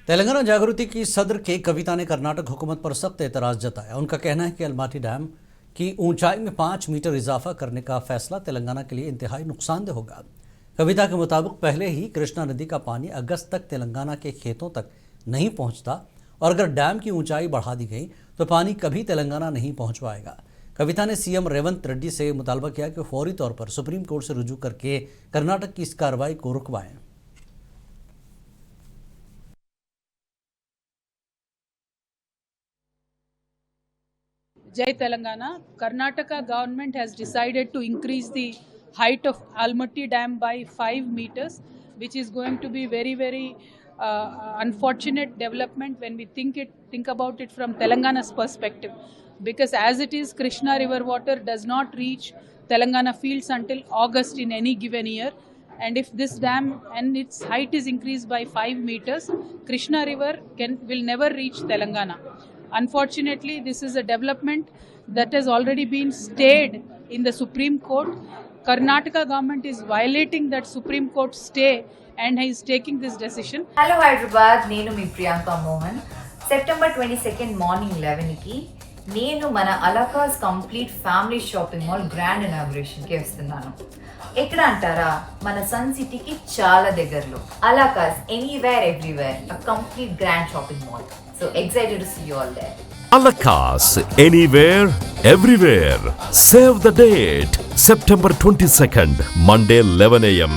तेलंगाना जागृति की सदर के कविता ने कर्नाटक हुकूमत पर सख्त एतराज़ जताया। उनका कहना है कि अलमाटी डैम की ऊंचाई में 5 मीटर इजाफा करने का फैसला तेलंगाना के लिए इंतहाई नुकसानदेह होगा। कविता के मुताबिक पहले ही कृष्णा नदी का पानी अगस्त तक तेलंगाना के खेतों तक नहीं पहुंचता और अगर डैम की ऊंचाई बढ़ा दी गई तो पानी कभी तेलंगाना नहीं पहुंच पाएगा। कविता ने सीएम रेवंत रेड्डी से मुतालबा किया कि फौरी तौर पर सुप्रीम कोर्ट से रुजू करके कर्नाटक की इस कार्रवाई को रुकवाएं। Jai Telangana, Karnataka government has decided to increase the height of Almati Dam by 5 meters, which is going to be very unfortunate development when we think about it from Telangana's perspective. Because as it is, Krishna River water does not reach Telangana fields until August in any given year. And if this dam and its height is increased by 5 meters, Krishna River will never reach Telangana. Unfortunately, this is a development that has already been stayed in the Supreme Court. Karnataka government is violating that Supreme Court stay and is taking this decision. Hello Hyderabad, Nenu Mi Priyanka Mohan. September 22nd morning 11 ki నేను మన Alakas complete family shopping mall grand inauguration కి వస్తున్నాను. ఎక్కడ అంటారా, మన sun సిటీకి చాలా దగ్గరలో Alakas anywhere everywhere a complete grand shopping mall. So excited to see you all there. Alakas, anywhere, everywhere. Save the date. September 22nd, Monday 11 a.m.